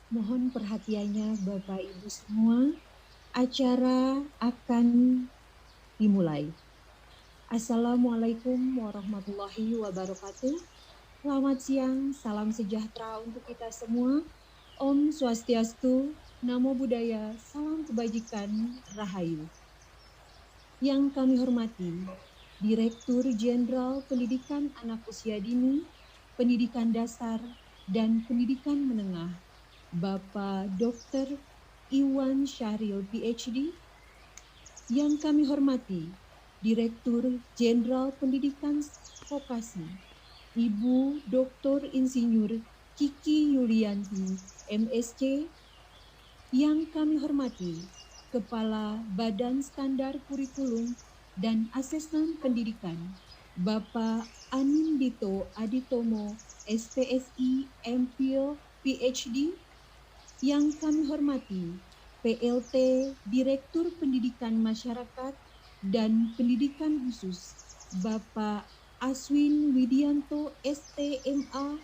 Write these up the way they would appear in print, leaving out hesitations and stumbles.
Mohon perhatiannya Bapak Ibu semua, acara akan dimulai. Assalamualaikum warahmatullahi wabarakatuh. Selamat siang, salam sejahtera untuk kita semua. Om Swastiastu, Namo Buddhaya, salam kebajikan, Rahayu. Yang kami hormati, Direktur Jenderal Pendidikan Anak Usia Dini, Pendidikan Dasar, dan Pendidikan Menengah, Bapak Dr. Iwan Syahril PhD. Yang kami hormati, Direktur Jenderal Pendidikan Vokasi, Ibu Dr. Insinyur Kiki Yulianti, MSc. Yang kami hormati, Kepala Badan Standar Kurikulum dan Asesmen Pendidikan, Bapak Anindito Aditomo, SPSI, MPhil, PhD. Yang kami hormati, PLT Direktur Pendidikan Masyarakat dan Pendidikan Khusus, Bapak Aswin Widianto, STMA.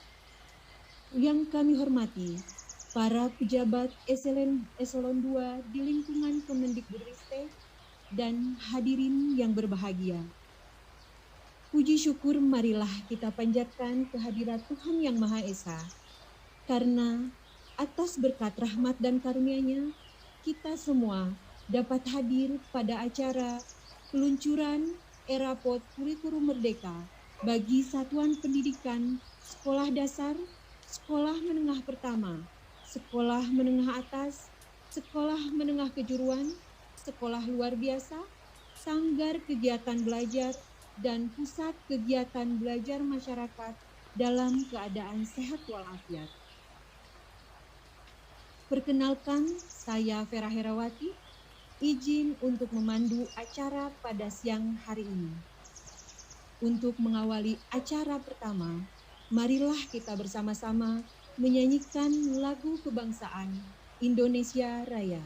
Yang kami hormati, para pejabat eselon 2 di lingkungan Kemendikbudristek dan hadirin yang berbahagia. Puji syukur marilah kita panjatkan kehadirat Tuhan Yang Maha Esa, karena atas berkat rahmat dan karunia-Nya, kita semua dapat hadir pada acara peluncuran Erapot Kurikulum Merdeka bagi Satuan Pendidikan Sekolah Dasar, Sekolah Menengah Pertama, Sekolah Menengah Atas, Sekolah Menengah Kejuruan, Sekolah Luar Biasa, Sanggar Kegiatan Belajar, dan Pusat Kegiatan Belajar Masyarakat dalam keadaan sehat walafiat. Perkenalkan, saya Vera Herawati, izin untuk memandu acara pada siang hari ini. Untuk mengawali acara pertama, marilah kita bersama-sama menyanyikan lagu kebangsaan Indonesia Raya.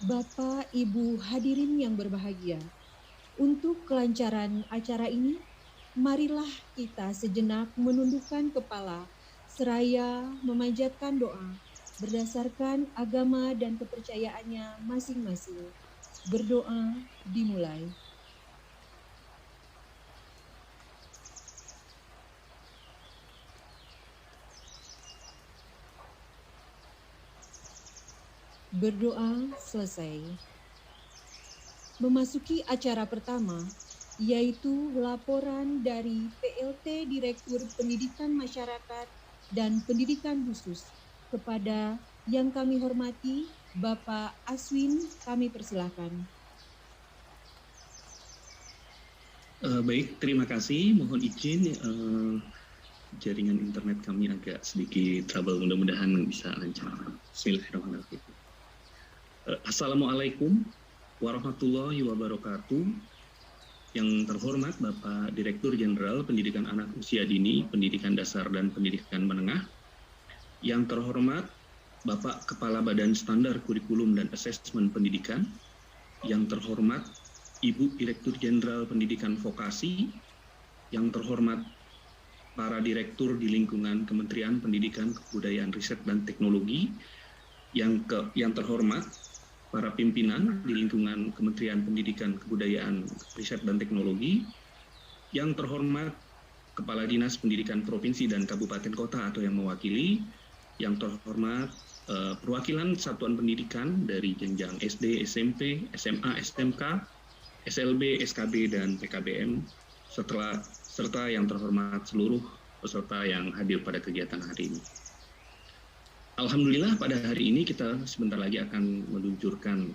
Bapak, Ibu, hadirin yang berbahagia, untuk kelancaran acara ini, marilah kita sejenak menundukkan kepala seraya memanjatkan doa berdasarkan agama dan kepercayaannya masing-masing. Berdoa dimulai. Berdoa selesai. Memasuki acara pertama, yaitu laporan dari PLT Direktur Pendidikan Masyarakat dan Pendidikan Khusus kepada yang kami hormati Bapak Aswin, kami persilahkan. Baik, terima kasih. Mohon izin, jaringan internet kami agak sedikit trouble. Mudah-mudahan bisa lancar. Bismillahirrahmanirrahim. Assalamualaikum warahmatullahi wabarakatuh. Yang terhormat Bapak Direktur Jenderal Pendidikan Anak Usia Dini, Pendidikan Dasar dan Pendidikan Menengah. Yang terhormat Bapak Kepala Badan Standar Kurikulum dan Asesmen Pendidikan. Yang terhormat Ibu Direktur Jenderal Pendidikan Vokasi. Yang terhormat para direktur di lingkungan Kementerian Pendidikan, Kebudayaan, Riset, dan Teknologi. Yang terhormat para pimpinan di lingkungan Kementerian Pendidikan, Kebudayaan, Riset, dan Teknologi. Yang terhormat Kepala Dinas Pendidikan Provinsi dan Kabupaten Kota atau yang mewakili. Yang terhormat perwakilan satuan pendidikan dari jenjang SD, SMP, SMA, SMK, SLB, SKB, dan PKBM, serta yang terhormat seluruh peserta yang hadir pada kegiatan hari ini. Alhamdulillah pada hari ini kita sebentar lagi akan meluncurkan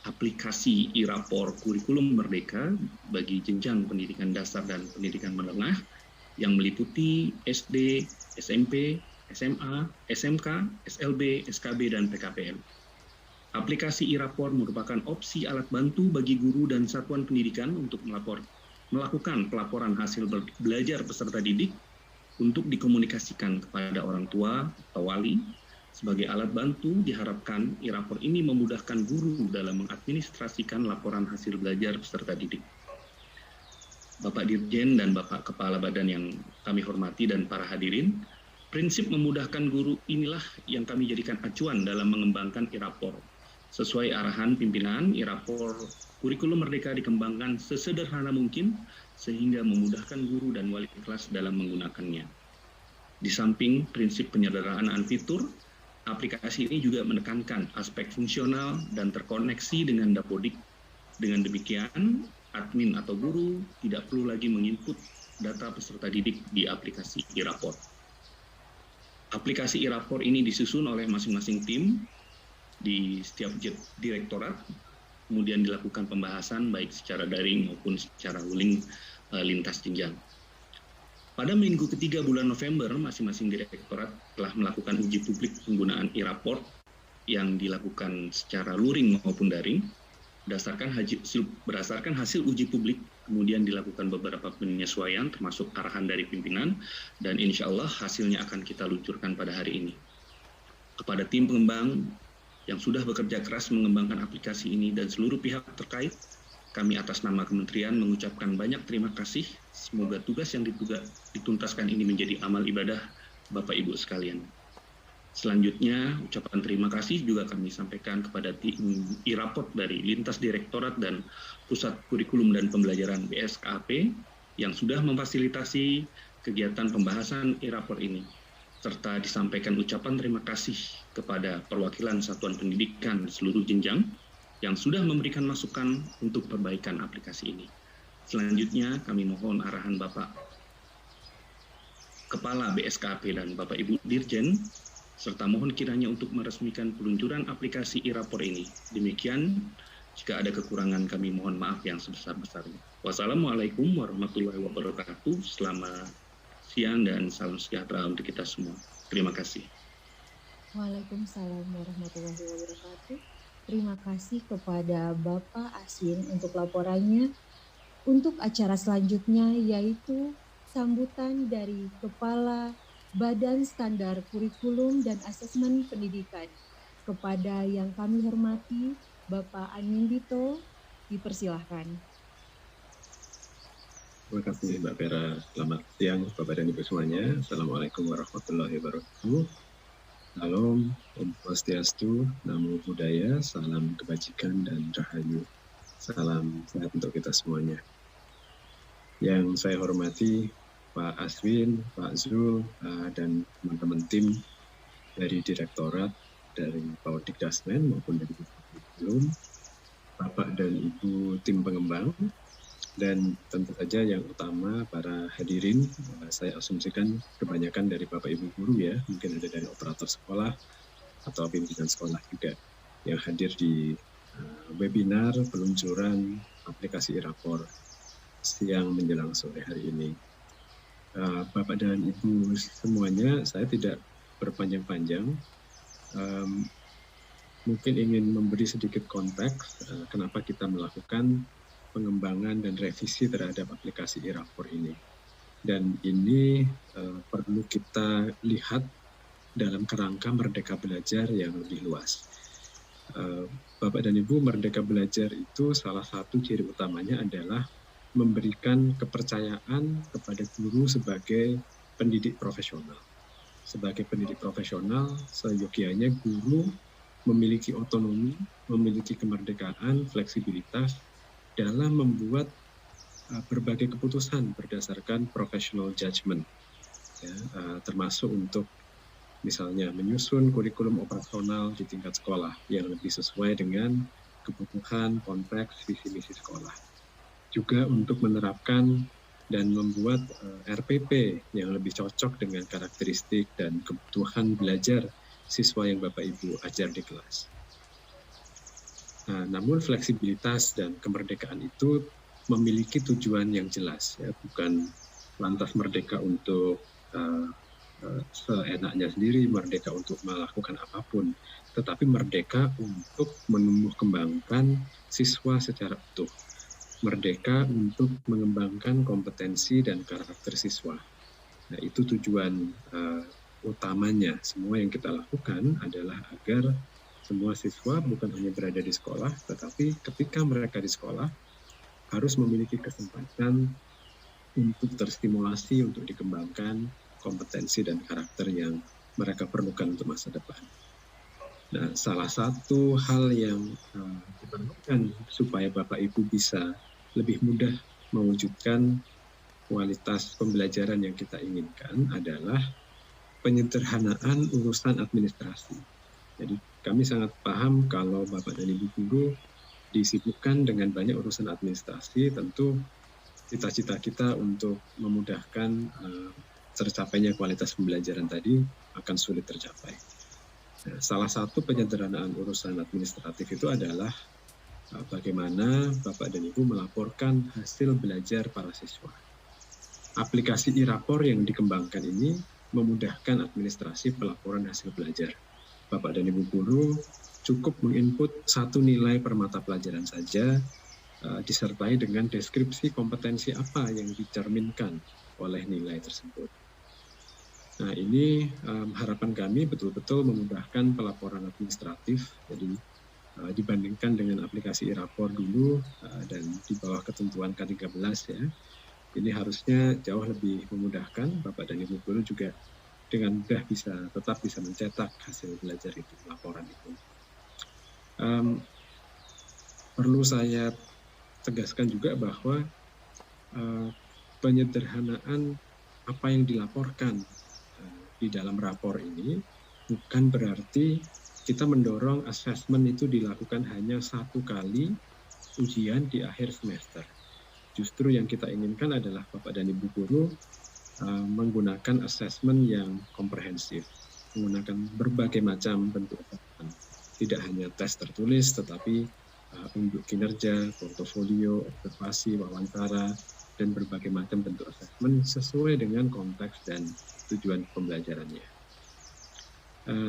aplikasi e-rapor kurikulum merdeka bagi jenjang pendidikan dasar dan pendidikan menengah yang meliputi SD, SMP, SMA, SMK, SLB, SKB, dan PKPM. Aplikasi e-rapor merupakan opsi alat bantu bagi guru dan satuan pendidikan untuk melakukan pelaporan hasil belajar peserta didik untuk dikomunikasikan kepada orang tua atau wali. Sebagai alat bantu, diharapkan e-rapor ini memudahkan guru dalam mengadministrasikan laporan hasil belajar peserta didik. Bapak Dirjen dan Bapak Kepala Badan yang kami hormati dan para hadirin, prinsip memudahkan guru inilah yang kami jadikan acuan dalam mengembangkan e-rapor. Sesuai arahan pimpinan, e-rapor kurikulum merdeka dikembangkan sesederhana mungkin sehingga memudahkan guru dan wali kelas dalam menggunakannya. Di samping prinsip penyederhanaan fitur, aplikasi ini juga menekankan aspek fungsional dan terkoneksi dengan Dapodik. Dengan demikian, admin atau guru tidak perlu lagi menginput data peserta didik di aplikasi e-rapor. Aplikasi e-rapor ini disusun oleh masing-masing tim di setiap direktorat, kemudian dilakukan pembahasan baik secara daring maupun secara luring lintas jenjang. Pada minggu ketiga bulan November, masing-masing direktorat telah melakukan uji publik penggunaan e-rapor yang dilakukan secara luring maupun daring. Berdasarkan hasil uji publik, kemudian dilakukan beberapa penyesuaian termasuk arahan dari pimpinan, dan insya Allah hasilnya akan kita luncurkan pada hari ini. Kepada tim pengembang yang sudah bekerja keras mengembangkan aplikasi ini dan seluruh pihak terkait, kami atas nama kementerian mengucapkan banyak terima kasih. Semoga tugas yang dituntaskan ini menjadi amal ibadah Bapak Ibu sekalian. Selanjutnya, ucapan terima kasih juga kami sampaikan kepada tim e-rapor dari lintas direktorat dan pusat kurikulum dan pembelajaran BSKP yang sudah memfasilitasi kegiatan pembahasan e-rapor ini, serta disampaikan ucapan terima kasih kepada perwakilan satuan pendidikan seluruh jenjang yang sudah memberikan masukan untuk perbaikan aplikasi ini. Selanjutnya, kami mohon arahan Bapak Kepala BSKP dan Bapak Ibu Dirjen, serta mohon kiranya untuk meresmikan peluncuran aplikasi e-rapor ini. Demikian, jika ada kekurangan kami mohon maaf yang sebesar-besarnya. Wassalamualaikum warahmatullahi wabarakatuh. Selamat siang dan salam sejahtera untuk kita semua. Terima kasih. Waalaikumsalam warahmatullahi wabarakatuh. Terima kasih kepada Bapak Aswin untuk laporannya. Untuk acara selanjutnya yaitu sambutan dari Kepala Badan Standar Kurikulum dan Asesmen Pendidikan. Kepada yang kami hormati, Bapak Anindito, dipersilahkan. Terima kasih Mbak Vera. Selamat siang Bapak dan Ibu semuanya. Assalamualaikum warahmatullahi wabarakatuh. Salam, Om Swastiastu, Namo Buddhaya, salam kebajikan dan rahayu. Salam sehat untuk kita semuanya. Yang saya hormati Pak Aswin, Pak Zul, dan teman-teman tim dari Direktorat, dari Paudik Dasmen maupun dari Kurikulum, Bapak dan Ibu tim pengembang, dan tentu saja yang utama para hadirin, saya asumsikan kebanyakan dari Bapak Ibu guru ya, mungkin ada dari operator sekolah atau pimpinan sekolah juga yang hadir di webinar peluncuran aplikasi Irapor siang menjelang sore hari ini. Bapak dan Ibu semuanya, saya tidak berpanjang-panjang. Mungkin ingin memberi sedikit konteks kenapa kita melakukan pengembangan dan revisi terhadap aplikasi Irapor ini. Dan ini perlu kita lihat dalam kerangka Merdeka Belajar yang lebih luas. Bapak dan Ibu, Merdeka Belajar itu salah satu ciri utamanya adalah memberikan kepercayaan kepada guru sebagai pendidik profesional. Sebagai pendidik profesional, seyogianya guru memiliki otonomi, memiliki kemerdekaan, fleksibilitas dalam membuat berbagai keputusan berdasarkan professional judgment, ya, termasuk untuk misalnya menyusun kurikulum operasional di tingkat sekolah yang lebih sesuai dengan kebutuhan, konteks, visi misi sekolah. Juga untuk menerapkan dan membuat RPP yang lebih cocok dengan karakteristik dan kebutuhan belajar siswa yang Bapak Ibu ajar di kelas. Namun fleksibilitas dan kemerdekaan itu memiliki tujuan yang jelas, ya, bukan lantas merdeka untuk seenaknya sendiri, merdeka untuk melakukan apapun, tetapi merdeka untuk menumbuh kembangkan siswa secara utuh, merdeka untuk mengembangkan kompetensi dan karakter siswa. Nah, itu tujuan utamanya. Semua yang kita lakukan adalah agar semua siswa bukan hanya berada di sekolah, tetapi ketika mereka di sekolah harus memiliki kesempatan untuk terstimulasi, untuk dikembangkan kompetensi dan karakter yang mereka perlukan untuk masa depan. Nah, salah satu hal yang diperlukan supaya Bapak Ibu bisa lebih mudah mewujudkan kualitas pembelajaran yang kita inginkan adalah penyederhanaan urusan administrasi. Jadi kami sangat paham kalau Bapak dan Ibu guru disibukkan dengan banyak urusan administrasi, tentu cita-cita kita untuk memudahkan tercapainya kualitas pembelajaran tadi akan sulit tercapai. Nah, salah satu penyederhanaan urusan administratif itu adalah bagaimana Bapak dan Ibu melaporkan hasil belajar para siswa. Aplikasi Irapor yang dikembangkan ini memudahkan administrasi pelaporan hasil belajar. Bapak dan Ibu guru cukup menginput satu nilai per mata pelajaran saja, disertai dengan deskripsi kompetensi apa yang dicerminkan oleh nilai tersebut. Nah, ini harapan kami betul-betul memudahkan pelaporan administratif. Jadi dibandingkan dengan aplikasi Irapor dulu dan di bawah ketentuan K13 ya, ini harusnya jauh lebih memudahkan. Bapak dan Ibu guru juga dengan mudah tetap bisa mencetak hasil belajar itu, laporan itu. Perlu saya tegaskan juga bahwa penyederhanaan apa yang dilaporkan di dalam rapor ini bukan berarti kita mendorong asesmen itu dilakukan hanya satu kali ujian di akhir semester. Justru yang kita inginkan adalah Bapak dan Ibu guru menggunakan asesmen yang komprehensif, menggunakan berbagai macam bentuk asesmen. Tidak hanya tes tertulis, tetapi unjuk kinerja, portofolio, observasi, wawancara, dan berbagai macam bentuk asesmen sesuai dengan konteks dan tujuan pembelajarannya.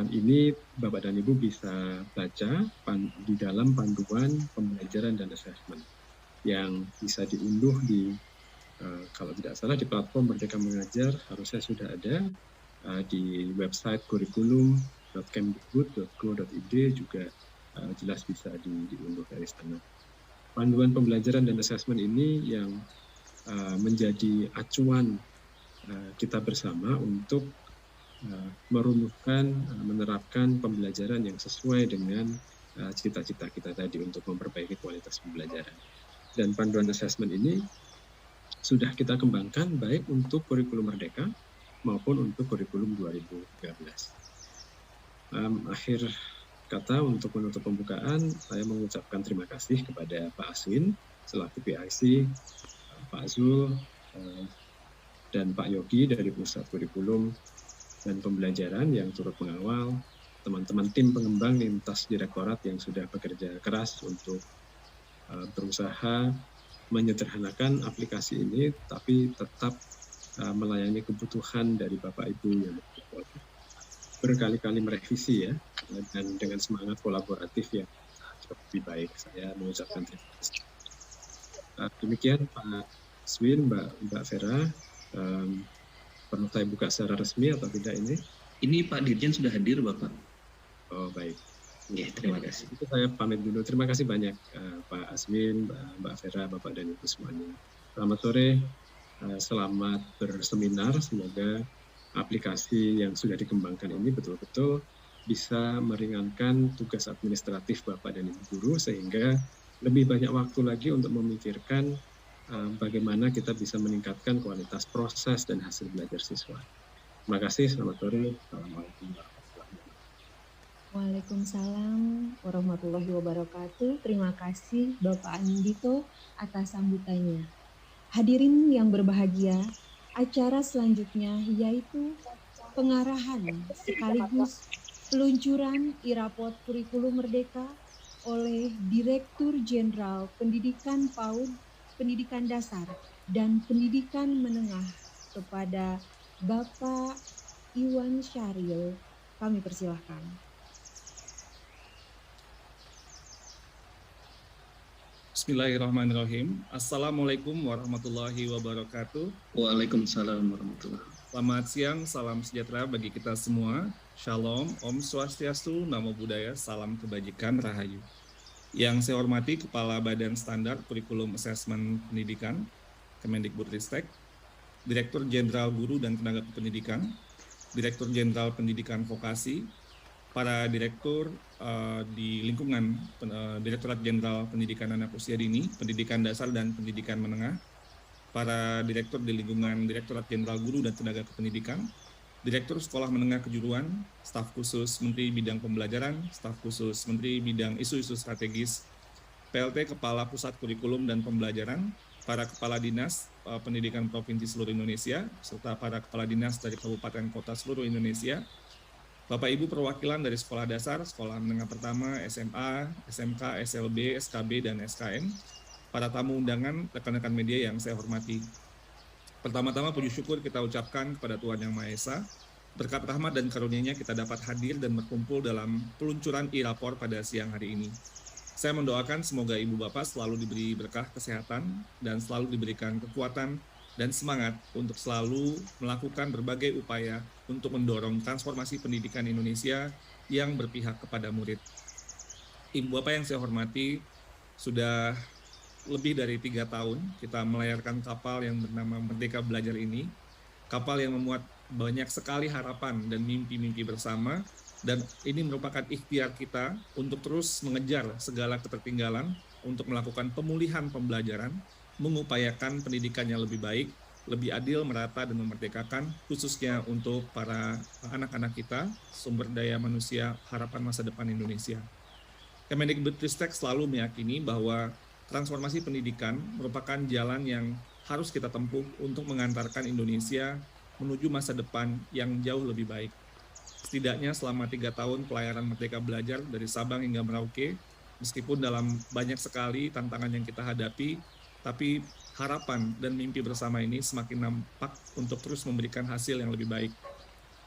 Ini Bapak dan Ibu bisa baca di dalam panduan pembelajaran dan asesmen yang bisa diunduh di kalau tidak salah di platform Merdeka Mengajar, harusnya sudah ada di website kurikulum.kemdikbud.go.id juga jelas bisa diunduh dari sana. Panduan pembelajaran dan asesmen ini yang menjadi acuan kita bersama untuk merumuskan, menerapkan pembelajaran yang sesuai dengan cita-cita kita tadi untuk memperbaiki kualitas pembelajaran. Dan panduan asesmen ini sudah kita kembangkan baik untuk kurikulum Merdeka maupun untuk kurikulum 2013. Akhir kata untuk menutup pembukaan, saya mengucapkan terima kasih kepada Pak Aswin selaku PIC, Pak Zul, dan Pak Yogi dari Pusat Kurikulum dan Pembelajaran yang turut mengawal, teman-teman tim pengembang lintas direktorat yang sudah bekerja keras untuk berusaha menyederhanakan aplikasi ini, tapi tetap melayani kebutuhan dari Bapak Ibu yang berkali-kali merevisi ya, dan dengan semangat kolaboratif yang lebih baik. Saya mengucapkan terima kasih. Demikian Pak Aswin, Mbak Vera, perlu saya buka secara resmi atau tidak ini? Ini Pak Dirjen sudah hadir, Bapak. Oh baik. Ya, terima kasih. Itu saya pamit dulu. Terima kasih banyak Pak Aswin, Mbak Vera, Bapak dan Ibu semuanya. Selamat sore, selamat berseminar. Semoga aplikasi yang sudah dikembangkan ini betul-betul bisa meringankan tugas administratif Bapak dan Ibu guru, sehingga lebih banyak waktu lagi untuk memikirkan bagaimana kita bisa meningkatkan kualitas proses dan hasil belajar siswa. Terima kasih, selamat sore. Assalamualaikum warahmatullahi wabarakatuh. Waalaikumsalam warahmatullahi wabarakatuh. Terima kasih Bapak Andito atas sambutannya. Hadirin yang berbahagia, acara selanjutnya yaitu pengarahan sekaligus peluncuran irapot kurikulum merdeka oleh Direktur Jenderal Pendidikan PAUD, Pendidikan Dasar dan Pendidikan Menengah kepada Bapak Iwan Syahril. Kami persilahkan. Bismillahirrahmanirrahim. Assalamualaikum warahmatullahi wabarakatuh. Waalaikumsalam warahmatullahi wabarakatuh. Selamat siang, salam sejahtera bagi kita semua. Shalom, Om Swastiastu, Namo Buddhaya, salam kebajikan, Rahayu. Yang saya hormati Kepala Badan Standar Kurikulum Asesmen Pendidikan, Kemendikbudristek, Direktur Jenderal Guru dan Tenaga Kependidikan, Direktur Jenderal Pendidikan Vokasi, para direktur di lingkungan Direktorat Jenderal Pendidikan Anak Usia Dini, Pendidikan Dasar dan Pendidikan Menengah, para direktur di lingkungan Direktorat Jenderal Guru dan Tenaga Kependidikan, Direktur Sekolah Menengah Kejuruan, staf khusus Menteri Bidang Pembelajaran, staf khusus Menteri Bidang Isu-Isu Strategis, PLT Kepala Pusat Kurikulum dan Pembelajaran, para Kepala Dinas Pendidikan Provinsi seluruh Indonesia, serta para Kepala Dinas dari Kabupaten Kota seluruh Indonesia, Bapak Ibu perwakilan dari sekolah dasar, sekolah menengah pertama, SMA, SMK, SLB, SKB, dan SKN, para tamu undangan, rekan-rekan media yang saya hormati. Pertama-tama puji syukur kita ucapkan kepada Tuhan Yang Maha Esa, berkat rahmat dan karunia-Nya kita dapat hadir dan berkumpul dalam peluncuran e-rapor pada siang hari ini. Saya mendoakan semoga Ibu Bapak selalu diberi berkah kesehatan dan selalu diberikan kekuatan dan semangat untuk selalu melakukan berbagai upaya untuk mendorong transformasi pendidikan Indonesia yang berpihak kepada murid. Ibu Bapak yang saya hormati, sudah lebih dari 3 tahun kita melayarkan kapal yang bernama Merdeka Belajar ini, kapal yang memuat banyak sekali harapan dan mimpi-mimpi bersama, dan ini merupakan ikhtiar kita untuk terus mengejar segala ketertinggalan untuk melakukan pemulihan pembelajaran, mengupayakan pendidikan yang lebih baik, lebih adil, merata, dan memerdekakan, khususnya untuk para anak-anak kita, sumber daya manusia, harapan masa depan Indonesia. Kemendikbudristek selalu meyakini bahwa transformasi pendidikan merupakan jalan yang harus kita tempuh untuk mengantarkan Indonesia menuju masa depan yang jauh lebih baik. Setidaknya selama 3 tahun pelayaran Merdeka Belajar dari Sabang hingga Merauke, meskipun dalam banyak sekali tantangan yang kita hadapi, tapi harapan dan mimpi bersama ini semakin nampak untuk terus memberikan hasil yang lebih baik.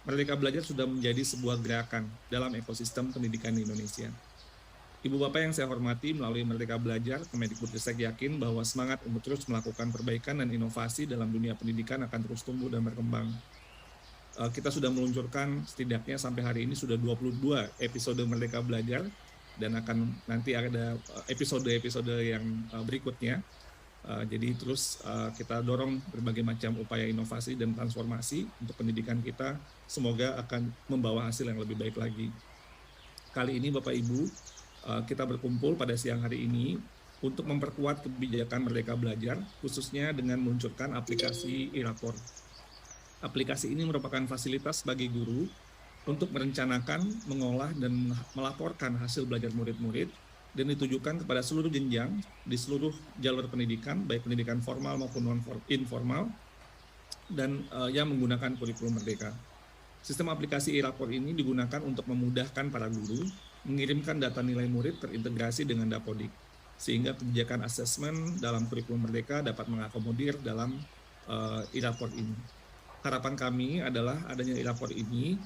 Merdeka Belajar sudah menjadi sebuah gerakan dalam ekosistem pendidikan di Indonesia. Ibu Bapak yang saya hormati, melalui Merdeka Belajar, Kemendikbudristek yakin bahwa semangat untuk terus melakukan perbaikan dan inovasi dalam dunia pendidikan akan terus tumbuh dan berkembang. Kita sudah meluncurkan setidaknya sampai hari ini sudah 22 episode Merdeka Belajar, dan akan nanti ada episode-episode yang berikutnya. Jadi terus kita dorong berbagai macam upaya inovasi dan transformasi untuk pendidikan kita, semoga akan membawa hasil yang lebih baik lagi. Kali ini Bapak Ibu, kita berkumpul pada siang hari ini untuk memperkuat kebijakan Merdeka Belajar, khususnya dengan meluncurkan aplikasi e-rapor. Aplikasi ini merupakan fasilitas bagi guru untuk merencanakan, mengolah, dan melaporkan hasil belajar murid-murid, dan ditujukan kepada seluruh jenjang di seluruh jalur pendidikan, baik pendidikan formal maupun non-informal, dan yang menggunakan kurikulum Merdeka. Sistem aplikasi e-rapor ini digunakan untuk memudahkan para guru mengirimkan data nilai murid terintegrasi dengan Dapodik, sehingga kebijakan asesmen dalam kurikulum Merdeka dapat mengakomodir dalam e-rapor ini. Harapan kami adalah adanya e-rapor ini,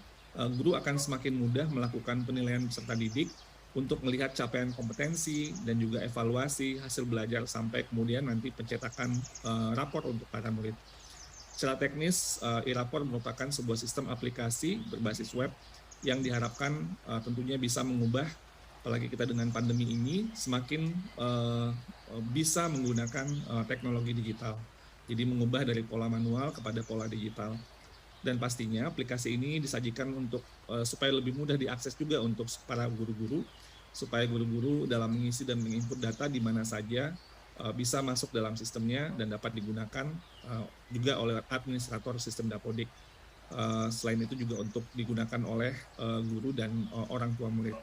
guru akan semakin mudah melakukan penilaian peserta didik untuk melihat capaian kompetensi dan juga evaluasi hasil belajar sampai kemudian nanti pencetakan rapor untuk para murid. Secara teknis, e-rapor merupakan sebuah sistem aplikasi berbasis web yang diharapkan tentunya bisa mengubah, apalagi kita dengan pandemi ini, semakin bisa menggunakan teknologi digital. Jadi mengubah dari pola manual kepada pola digital. Dan pastinya aplikasi ini disajikan untuk supaya lebih mudah diakses juga untuk para guru-guru, supaya guru-guru dalam mengisi dan menginput data di mana saja bisa masuk dalam sistemnya dan dapat digunakan juga oleh administrator sistem Dapodik. Selain itu juga untuk digunakan oleh guru dan orang tua murid.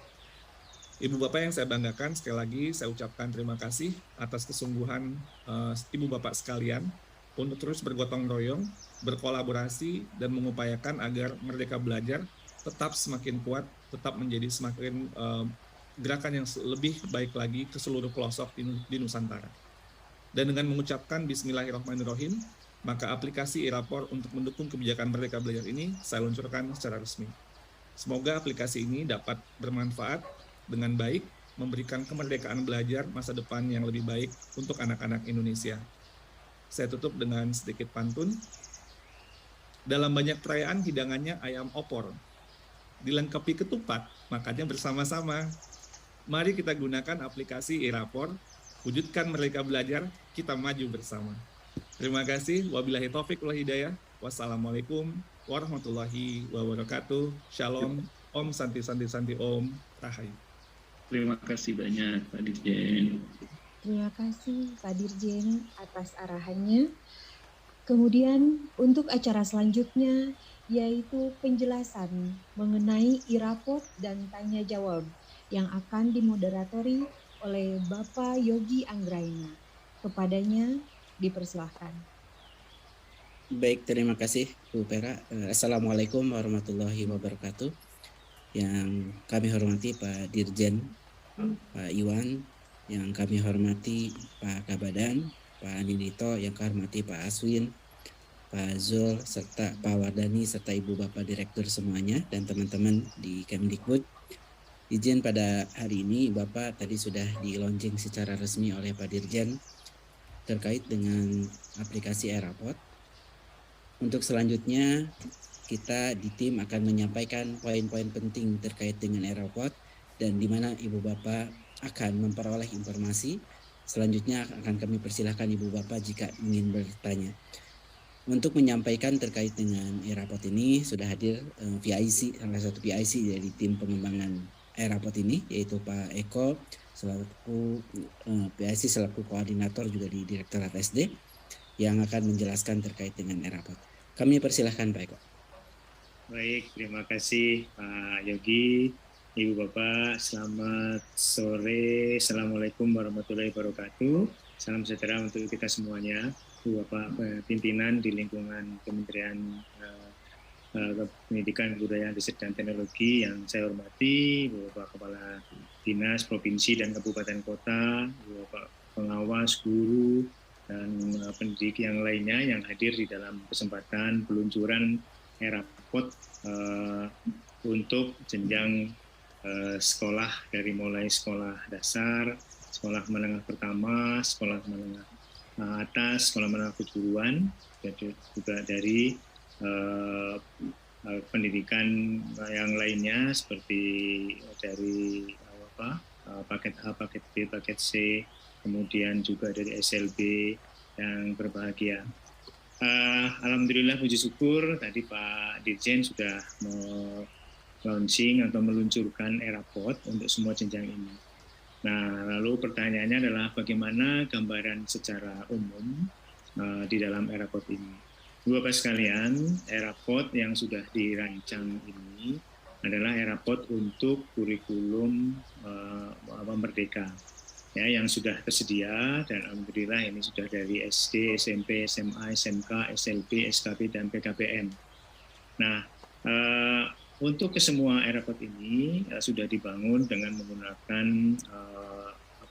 Ibu Bapak yang saya banggakan, sekali lagi saya ucapkan terima kasih atas kesungguhan Ibu Bapak sekalian untuk terus bergotong royong, berkolaborasi, dan mengupayakan agar Merdeka Belajar tetap semakin kuat, tetap menjadi semakin gerakan yang lebih baik lagi ke seluruh pelosok di Nusantara. Dan dengan mengucapkan Bismillahirrahmanirrahim, maka aplikasi e-rapor untuk mendukung kebijakan Merdeka Belajar ini saya luncurkan secara resmi. Semoga aplikasi ini dapat bermanfaat dengan baik, memberikan kemerdekaan belajar masa depan yang lebih baik untuk anak-anak Indonesia. Saya tutup dengan sedikit pantun. Dalam banyak perayaan hidangannya ayam opor. Dilengkapi ketupat, makannya bersama-sama. Mari kita gunakan aplikasi e-rapor, wujudkan Merdeka Belajar, kita maju bersama. Terima kasih. Wabillahi taufiq wal hidayah. Wassalamualaikum warahmatullahi wabarakatuh. Shalom. Om Santi Santi Santi Om Rahayu. Terima kasih banyak Pak Dirjen. Terima kasih Pak Dirjen atas arahannya. Kemudian untuk acara selanjutnya yaitu penjelasan mengenai e-rapor dan tanya jawab yang akan dimoderatori oleh Bapak Yogi Anggraina. Kepadanya dipersilahkan. Baik, terima kasih Bu Pera. Assalamualaikum warahmatullahi wabarakatuh. Yang kami hormati Pak Dirjen, Pak Iwan, yang kami hormati Pak Kabadan, Pak Anindito, yang kami hormati Pak Aswin, Pak Zul, serta Pak Wardani, serta Ibu Bapak Direktur semuanya, dan teman-teman di Kemdikbud. Izin pada hari ini Bapak tadi sudah di-launching secara resmi oleh Pak Dirjen terkait dengan aplikasi e-rapor. Untuk selanjutnya kita di tim akan menyampaikan poin-poin penting terkait dengan e-rapor dan di mana Ibu Bapak akan memperoleh informasi. Selanjutnya akan kami persilahkan Ibu Bapak jika ingin bertanya. Untuk menyampaikan terkait dengan e-rapor ini sudah hadir PIC, salah satu PIC dari tim pengembangan e-rapor ini, yaitu Pak Eko selaku PIC selaku koordinator juga di Direktorat SD yang akan menjelaskan terkait dengan e-rapor. Kami persilahkan Pak Eko. Baik, terima kasih Pak Yogi, Ibu Bapak, selamat sore, Assalamualaikum warahmatullahi wabarakatuh. Salam sejahtera untuk kita semuanya, Ibu Bapak pimpinan di lingkungan Kementerian Pendidikan, Kebudayaan, Riset dan Teknologi yang saya hormati, Ibu Bapak Kepala Dinas, Provinsi dan Kabupaten Kota, Ibu Bapak pengawas, guru, dan pendidik yang lainnya yang hadir di dalam kesempatan peluncuran e-rapor untuk jenjang sekolah dari mulai sekolah dasar, sekolah menengah pertama, sekolah menengah atas, sekolah menengah kejuruan, juga dari pendidikan yang lainnya seperti dari paket A, paket B, paket C, kemudian juga dari SLB yang berbahagia. Alhamdulillah puji syukur tadi Pak Dirjen sudah launching atau meluncurkan e-rapor untuk semua jenjang ini. Nah, lalu pertanyaannya adalah bagaimana gambaran secara umum di dalam e-rapor ini. Bapak sekalian, e-rapor yang sudah dirancang ini adalah e-rapor untuk kurikulum Merdeka. Ya, yang sudah tersedia dan alhamdulillah ini sudah dari SD, SMP, SMA, SMK, SLB, SKB, dan PKBM. Nah, Untuk kesemua airport ini sudah dibangun dengan menggunakan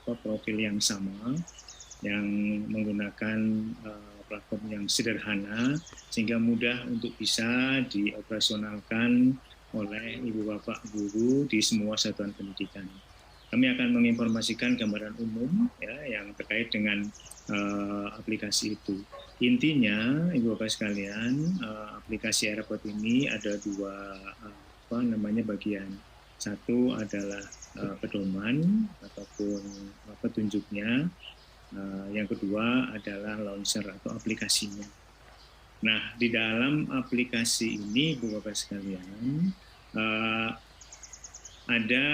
profil yang sama, yang menggunakan platform yang sederhana sehingga mudah untuk bisa dioperasionalkan oleh ibu bapak guru di semua satuan pendidikan. Kami akan menginformasikan gambaran umum ya, yang terkait dengan aplikasi itu. Intinya, ibu bapak sekalian, aplikasi airport ini ada dua bagian. Satu adalah pedoman ataupun petunjuknya. Yang kedua adalah launcher atau aplikasinya. Nah, di dalam aplikasi ini, ibu bapak sekalian, ada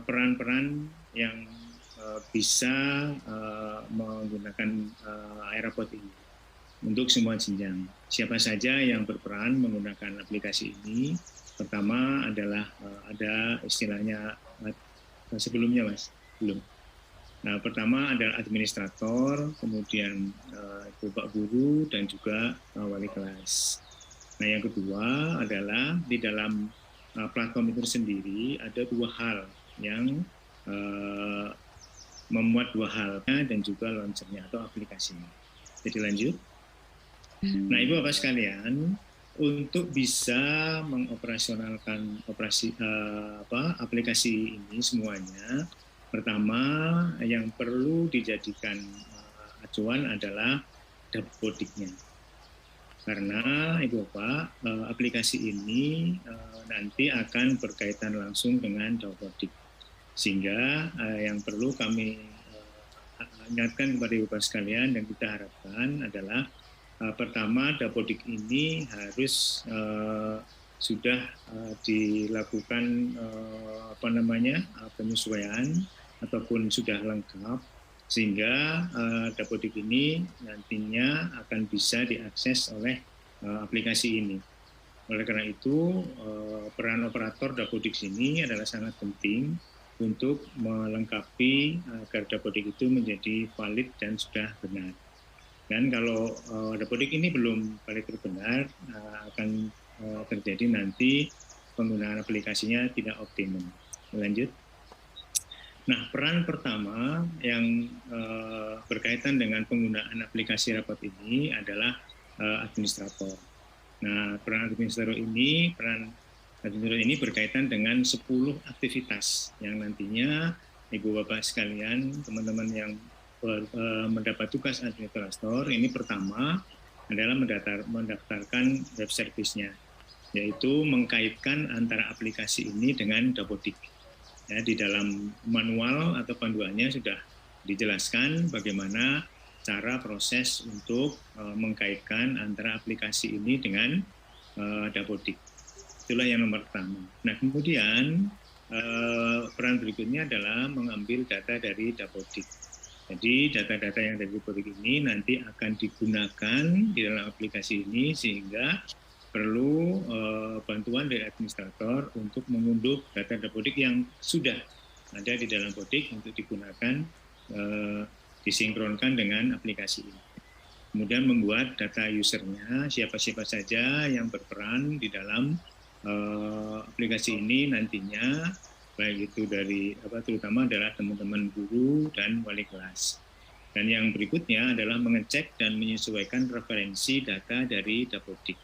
peran-peran yang bisa menggunakan airport ini untuk semua jenjang. Siapa saja yang berperan menggunakan aplikasi ini? Pertama adalah ada istilahnya sebelumnya, Mas, belum. Nah, pertama adalah administrator, kemudian bapak guru dan juga wali kelas. Nah, yang kedua adalah di dalam platform itu sendiri ada dua hal yang memuat dua hal dan juga launchernya atau aplikasinya. Jadi lanjut. Nah, ibu bapak sekalian, untuk bisa mengoperasionalkan aplikasi ini semuanya, pertama yang perlu dijadikan acuan adalah dapodiknya. Karena ibu bapak, aplikasi ini nanti akan berkaitan langsung dengan dapodik. Sehingga yang perlu kami ingatkan kepada ibu bapak sekalian dan kita harapkan adalah pertama, dapodik ini harus sudah dilakukan penyesuaian ataupun sudah lengkap sehingga dapodik ini nantinya akan bisa diakses oleh aplikasi ini. Oleh karena itu, peran operator dapodik ini adalah sangat penting untuk melengkapi agar dapodik itu menjadi valid dan sudah benar. Dan kalau dapodik ini belum valid benar, akan terjadi nanti penggunaan aplikasinya tidak optimum. Lanjut. Nah, peran pertama yang berkaitan dengan penggunaan aplikasi rapot ini adalah administrator. Nah, peran administrator ini berkaitan dengan 10 aktivitas yang nantinya ibu bapak sekalian, teman-teman yang mendapat tugas administrator ini pertama adalah mendaftarkan web service-nya, yaitu mengkaitkan antara aplikasi ini dengan dapodik. Ya, di dalam manual atau panduannya sudah dijelaskan bagaimana cara proses untuk mengkaitkan antara aplikasi ini dengan dapodik. Itulah yang nomor pertama. Nah, kemudian peran berikutnya adalah mengambil data dari dapodik. Jadi data-data yang dari dapodik ini nanti akan digunakan di dalam aplikasi ini sehingga perlu bantuan dari administrator untuk mengunduh data dapodik yang sudah ada di dalam dapodik untuk digunakan, disinkronkan dengan aplikasi ini. Kemudian membuat data usernya, siapa-siapa saja yang berperan di dalam aplikasi ini nantinya, baik itu dari terutama adalah teman-teman guru dan wali kelas. Dan yang berikutnya adalah mengecek dan menyesuaikan referensi data dari dapodik.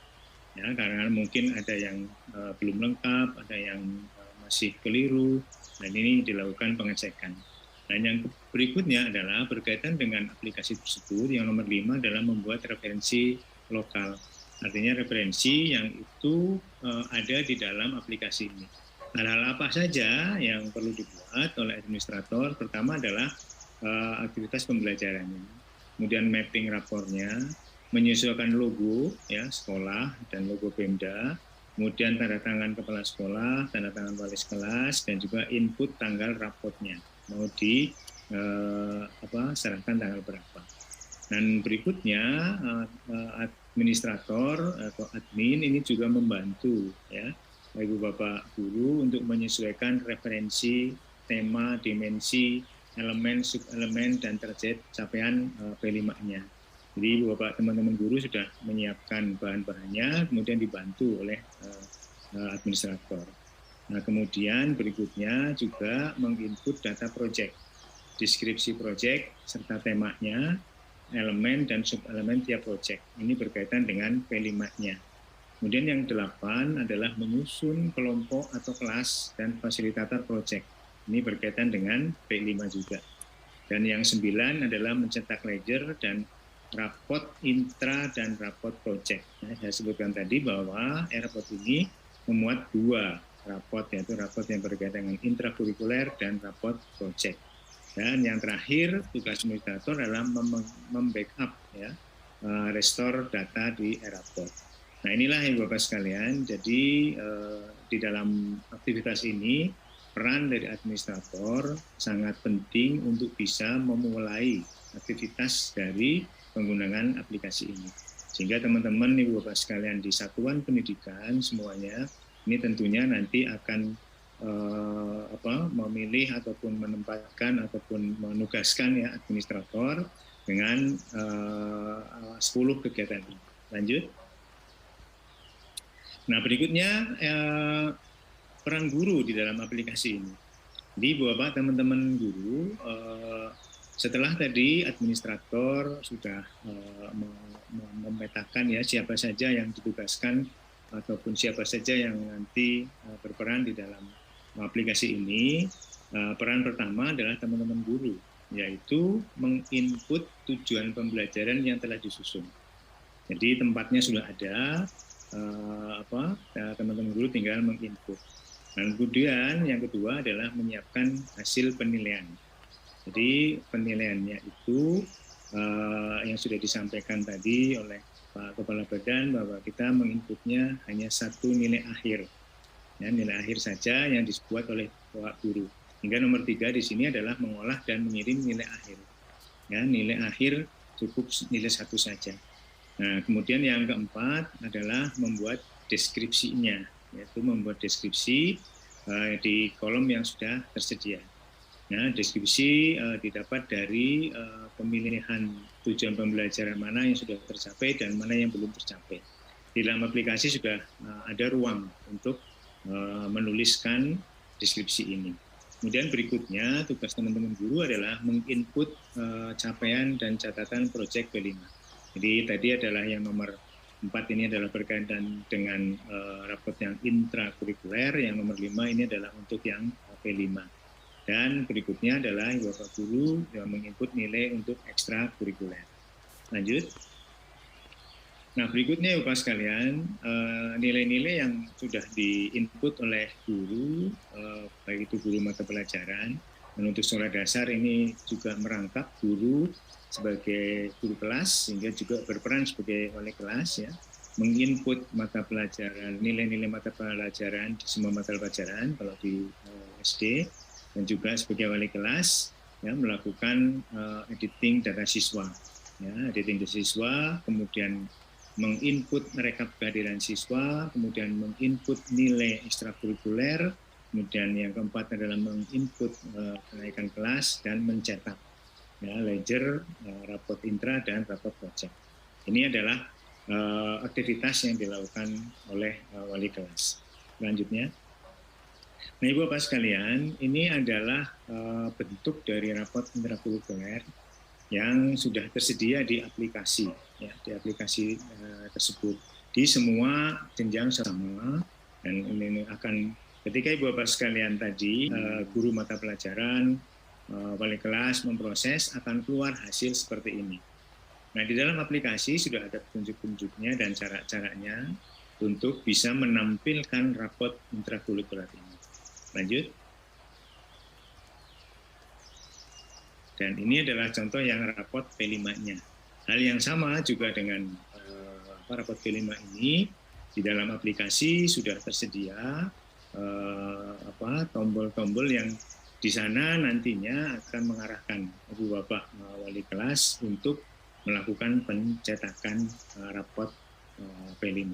Ya, karena mungkin ada yang belum lengkap, ada yang masih keliru, dan ini dilakukan pengecekan. Dan yang berikutnya adalah berkaitan dengan aplikasi tersebut, yang nomor 5 adalah membuat referensi lokal. Artinya referensi yang itu ada di dalam aplikasi ini. Hal-hal apa saja yang perlu dibuat oleh administrator? Pertama adalah aktivitas pembelajarannya, kemudian mapping rapornya, menyesuaikan logo ya sekolah dan logo Pemda, kemudian tanda tangan kepala sekolah, tanda tangan wali kelas, dan juga input tanggal raportnya mau serahkan tanggal berapa. Dan berikutnya administrator atau admin ini juga membantu ya ibu bapak guru untuk menyesuaikan referensi, tema, dimensi, elemen, subelemen, dan target capaian P5-nya. Jadi bapak teman-teman guru sudah menyiapkan bahan-bahannya, kemudian dibantu oleh administrator. Nah, kemudian berikutnya juga menginput data project, deskripsi project serta temanya, elemen dan subelemen tiap project. Ini berkaitan dengan P5-nya. Kemudian yang 8 adalah menyusun kelompok atau kelas dan fasilitator project. Ini berkaitan dengan P5 juga. Dan yang 9 adalah mencetak ledger dan rapot intra dan rapot project. Nah, saya sebutkan tadi bahwa rapot ini memuat 2 rapot, yaitu rapot yang berkaitan dengan intrakurikuler dan rapot project. Dan yang terakhir, tugas administrator adalah membackup ya, restore data di rapot. Nah, inilah yang Bapak sekalian. Jadi di dalam aktivitas ini peran dari administrator sangat penting untuk bisa memulai aktivitas dari penggunaan aplikasi ini. Sehingga teman-teman Ibu Bapak sekalian di satuan pendidikan semuanya ini tentunya nanti akan memilih ataupun menempatkan ataupun menugaskan ya administrator dengan 10 kegiatan ini. Lanjut. Nah, berikutnya peran guru di dalam aplikasi ini. Jadi Bapak teman-teman guru, setelah tadi administrator sudah memetakan ya siapa saja yang ditugaskan ataupun siapa saja yang nanti berperan di dalam aplikasi ini, peran pertama adalah teman-teman guru, yaitu menginput tujuan pembelajaran yang telah disusun. Jadi tempatnya sudah ada, teman-teman guru tinggal menginput. Dan kemudian yang kedua adalah menyiapkan hasil penilaian. Jadi penilaiannya itu yang sudah disampaikan tadi oleh Pak Kepala Badan bahwa kita menginputnya hanya 1 nilai akhir. Ya, nilai akhir saja yang dibuat oleh Pak Guru. Hingga nomor 3 di sini adalah mengolah dan mengirim nilai akhir. Ya, nilai akhir cukup nilai 1 saja. Nah, kemudian yang keempat adalah membuat deskripsinya, yaitu membuat deskripsi di kolom yang sudah tersedia. Nah, deskripsi didapat dari pemilihan tujuan pembelajaran mana yang sudah tercapai dan mana yang belum tercapai. Di dalam aplikasi sudah ada ruang untuk menuliskan deskripsi ini. Kemudian berikutnya tugas teman-teman guru adalah menginput capaian dan catatan proyek P5. Jadi tadi adalah yang nomor 4 ini adalah berkaitan dengan rapot yang intrakurikuler, yang nomor 5 ini adalah untuk yang P5. Dan berikutnya adalah Bapak Guru yang menginput nilai untuk ekstrakurikuler. Lanjut. Nah, berikutnya Bapak sekalian, nilai-nilai yang sudah diinput oleh guru, baik itu guru mata pelajaran, dan untuk sekolah dasar ini juga merangkap guru sebagai guru kelas, sehingga juga berperan sebagai wali kelas, ya, menginput mata pelajaran, nilai-nilai mata pelajaran di semua mata pelajaran, kalau di SD, dan juga sebagai wali kelas ya, melakukan editing data siswa, ya, editing data siswa, kemudian menginput rekap kehadiran siswa, kemudian menginput nilai ekstrakurikuler, kemudian yang keempat adalah menginput kenaikan kelas dan mencetak ya, ledger, rapot intra dan rapot project. Ini adalah aktivitas yang dilakukan oleh wali kelas. Selanjutnya. Nah, Ibu Bapak sekalian, ini adalah bentuk dari rapot intrakurikuler yang sudah tersedia di aplikasi, ya, di aplikasi tersebut di semua jenjang sama. Dan ini akan ketika Ibu Bapak sekalian tadi guru mata pelajaran, wali kelas memproses, akan keluar hasil seperti ini. Nah, di dalam aplikasi sudah ada petunjuk-petunjuknya dan cara-caranya untuk bisa menampilkan rapot intrakurikuler ini. Lanjut. Dan ini adalah contoh yang rapot P5-nya. Hal yang sama juga dengan rapot P5 ini, di dalam aplikasi sudah tersedia tombol-tombol yang di sana nantinya akan mengarahkan Ibu Bapak wali kelas untuk melakukan pencetakan rapot P5.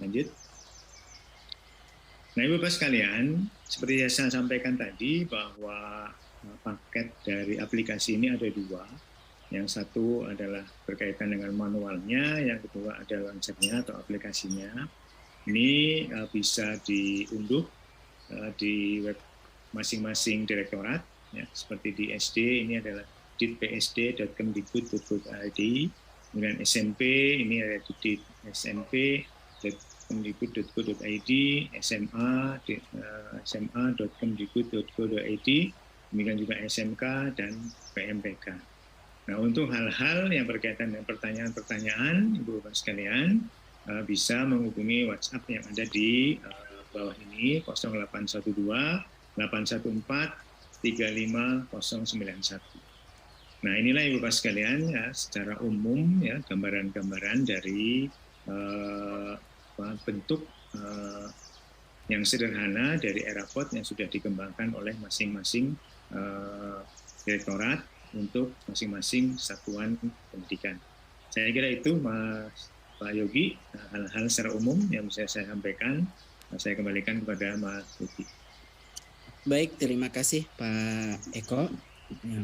Lanjut. Nah, Ibu Bapak sekalian, seperti yang saya sampaikan tadi bahwa paket dari aplikasi ini ada 2. Yang satu adalah berkaitan dengan manualnya, yang kedua adalah launchernya atau aplikasinya. Ini bisa diunduh di web masing-masing direktorat, ya, seperti di SD ini adalah ditpsd.kemdikbud.go.id, kemudian SMP ini ada di smp.kemdikbud.go.id, SMA SMA.kemdikbud.go.id, demikian juga SMK dan PMPK. Nah, untuk hal-hal yang berkaitan dengan pertanyaan-pertanyaan, Ibu Bapak sekalian, bisa menghubungi WhatsApp yang ada di bawah ini, 0812 814 35091. Nah, inilah Ibu Bapak sekalian ya, secara umum ya, gambaran-gambaran dari bentuk yang sederhana dari Eraport yang sudah dikembangkan oleh masing-masing direktorat untuk masing-masing satuan pendidikan. Saya kira itu Pak Yogi, hal-hal secara umum yang bisa saya sampaikan. Saya kembalikan kepada Mas Yogi. Baik, terima kasih Pak Eko. Ya,